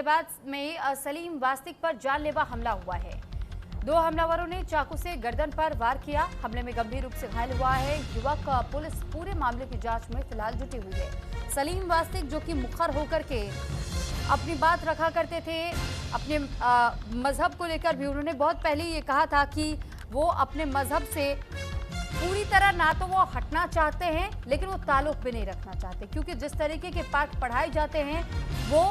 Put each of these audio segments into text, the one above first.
बाद में सलीम वास्तिक पर जानलेवा हमला हुआ है। दो हमलावरों ने चाकू से गर्दन पर वार किया। हमले में गंभीर रूप से घायल हुआ है युवक। पुलिस पूरे मामले की जांच में फिलहाल जुटी हुई है। सलीम वास्तिक जो कि मुखर होकर के अपनी बात रखा करते थे, अपने मजहब को लेकर भी उन्होंने बहुत पहले ये कहा था कि वो अपने मजहब से पूरी तरह ना तो वो हटना चाहते हैं, लेकिन वो ताल्लुक भी नहीं रखना चाहते, क्योंकि जिस तरीके के पाठ पढ़ाए जाते हैं वो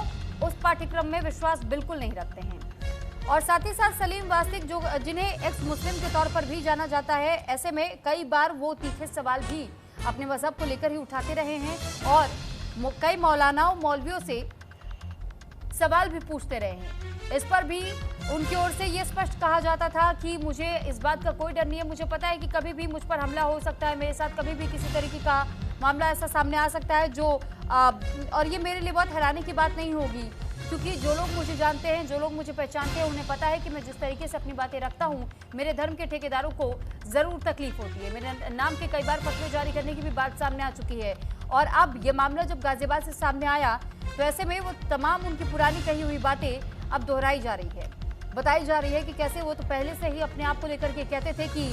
उस पाठ्यक्रम में विश्वास बिल्कुल नहीं रखते हैं। और साथ ही साथ सलीम वास्तिक जो जिन्हें एक्स मुस्लिम के तौर पर भी जाना जाता है, ऐसे में कई बार वो तीखे सवाल भी अपने मजहब को लेकर ही उठाते रहे हैं और कई मौलानाओं मौलवियों से सवाल भी पूछते रहे हैं। इस पर भी उनकी ओर से ये स्पष्ट कहा जाता था कि मुझे इस बात का कोई डर नहीं है, मुझे पता है कि कभी भी मुझ पर हमला हो सकता है, मेरे साथ कभी भी किसी तरीके का मामला ऐसा सामने आ सकता है जो और ये मेरे लिए बहुत हैरानी की बात नहीं होगी, क्योंकि जो लोग मुझे जानते हैं, जो लोग मुझे पहचानते हैं, उन्हें पता है कि मैं जिस तरीके से अपनी बातें रखता हूँ, मेरे धर्म के ठेकेदारों को जरूर तकलीफ होती है। मेरे नाम के कई बार फतवे जारी करने की भी बात सामने आ चुकी है और अब ये मामला जब गाजियाबाद से सामने आया तो ऐसे में वो तमाम उनकी पुरानी कही हुई बातें अब दोहराई जा रही है। बताई जा रही है कि कैसे वो तो पहले से ही अपने आप को लेकर के कहते थे कि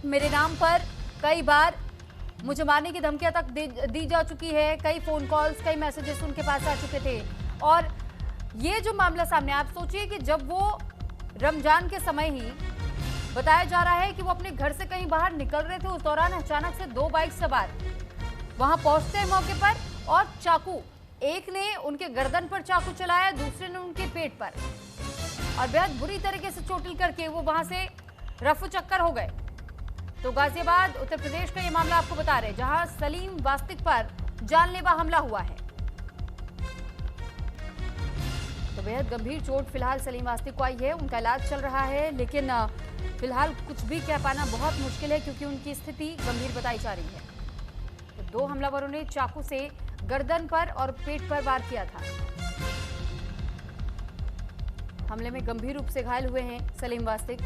मेरे नाम पर कई बार मुझे मारने की धमकियां तक दी जा चुकी है, कई फोन कॉल्स, कई मैसेजेस उनके पास आ चुके थे। और ये जो मामला सामने, आप सोचिए कि जब वो रमजान के समय ही बताया जा रहा है कि वो अपने घर से कहीं बाहर निकल रहे थे, उस दौरान अचानक से दो बाइक सवार वहां पहुंचते हैं मौके पर और चाकू, एक ने उनके गर्दन पर चाकू चलाया, दूसरे ने उनके पेट पर, और बेहद बुरी तरीके से चोटिल करके वो वहां से रफू चक्कर हो गए। तो गाजियाबाद उत्तर प्रदेश का ये मामला आपको बता रहे, जहां सलीम वास्तिक पर जानलेवा हमला हुआ है। तो बेहद गंभीर चोट फिलहाल सलीम वास्तिक को आई है, उनका इलाज चल रहा है, लेकिन फिलहाल कुछ भी कह पाना बहुत मुश्किल है क्योंकि उनकी स्थिति गंभीर बताई जा रही है। तो दो हमलावरों ने चाकू से गर्दन पर और पेट पर वार किया था। हमले में गंभीर रूप से घायल हुए हैं सलीम वास्तिक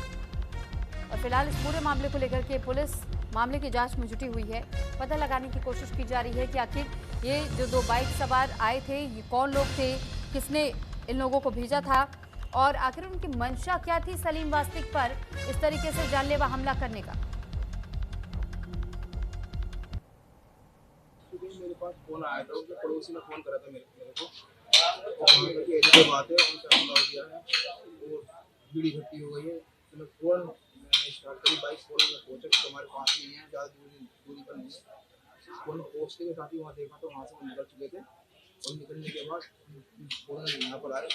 और फिलहाल इस पूरे मामले को लेकर के पुलिस मामले की जांच में जुटी हुई है। पता लगाने की कोशिश की जा रही है कि आखिर ये जो दो बाइक सवार आए थे, ये कौन लोग थे, किसने इन लोगों को भेजा था और आखिर उनकी मंशा क्या थी सलीम वास्तिक पर इस तरीके से जानलेवा हमला करने का। मेरे पास फोन आया था, उनके पड़ोसी ने फोन करा था मेरे को, ऐसी बात है, उनसे हमला हो गया है और भीड़ इकट्ठी हो गई है। तो मैं फोन स्टार्ट करी, बाइक फोन में पहुंचा तो हमारे पास नहीं है, ज़्यादा दूरी पर नहीं है। फोन पहुँचते के साथ ही वहाँ देखा तो वहाँ से निकल चुके थे और निकलने के बाद फोन यहाँ पर आए,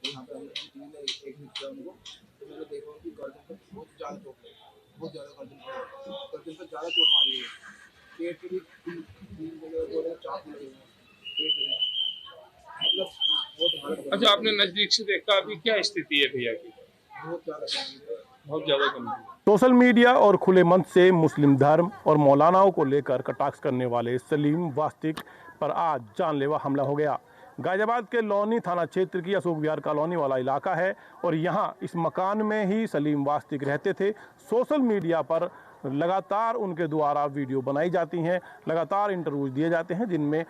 यहाँ पर हमने टीवी में एक मिनट किया उनको, तो मैंने देखा उनकी गर्दन पर बहुत ज़्यादा चोट लगी, बहुत ज़्यादा गर्दन पर ज़्यादा चोट मारी है। पेट पे भी तीन जगह चाकू लगे हुए हैं, पेट में मतलब बहुत हालत। अच्छा, आपने नजदीक से देखा, अभी क्या स्थिति है भैया की? बहुत ज़्यादा गंभीर। सोशल मीडिया और खुले मंच से मुस्लिम धर्म और मौलानाओं को लेकर कटाक्ष करने वाले सलीम वास्तिक पर आज जानलेवा हमला हो गया। गाजियाबाद के लोनी थाना क्षेत्र की अशोक विहार कॉलोनी वाला इलाका है और यहाँ इस मकान में ही सलीम वास्तिक रहते थे। सोशल मीडिया पर लगातार उनके द्वारा वीडियो बनाई जाती हैं, लगातार इंटरव्यूज दिए जाते हैं जिनमें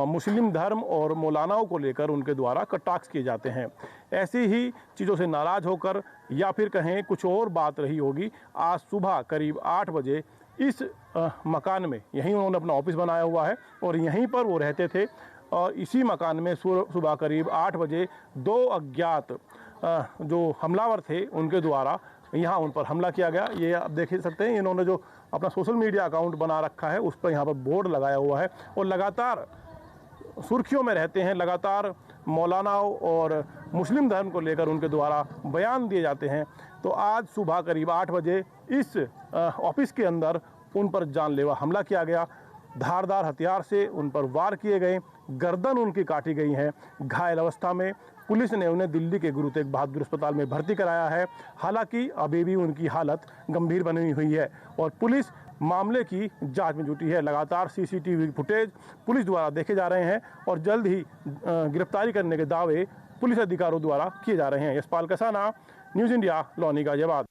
मुस्लिम धर्म और मौलानाओं को लेकर उनके द्वारा कटाक्ष किए जाते हैं। ऐसी ही चीज़ों से नाराज़ होकर या फिर कहें कुछ और बात रही होगी, आज सुबह करीब 8 बजे इस मकान में, यहीं उन्होंने अपना ऑफिस बनाया हुआ है और यहीं पर वो रहते थे और इसी मकान में सुबह करीब 8 बजे दो अज्ञात जो हमलावर थे उनके द्वारा यहाँ उन पर हमला किया गया। ये आप देख सकते हैं, इन्होंने जो अपना सोशल मीडिया अकाउंट बना रखा है उस पर यहाँ पर बोर्ड लगाया हुआ है और लगातार सुर्खियों में रहते हैं। लगातार मौलानाओं और मुस्लिम धर्म को लेकर उनके द्वारा बयान दिए जाते हैं। तो आज सुबह करीब 8 बजे इस ऑफिस के अंदर उन पर जानलेवा हमला किया गया, धारदार हथियार से उन पर वार किए गए, गर्दन उनकी काटी गई है। घायल अवस्था में पुलिस ने उन्हें दिल्ली के गुरु तेग बहादुर अस्पताल में भर्ती कराया है। हालांकि अभी भी उनकी हालत गंभीर बनी हुई है और पुलिस मामले की जांच में जुटी है। लगातार सीसीटीवी फुटेज पुलिस द्वारा देखे जा रहे हैं और जल्द ही गिरफ्तारी करने के दावे पुलिस अधिकारियों द्वारा किए जा रहे हैं। Yashpal Kasana, news India, Loni Ghaziabad.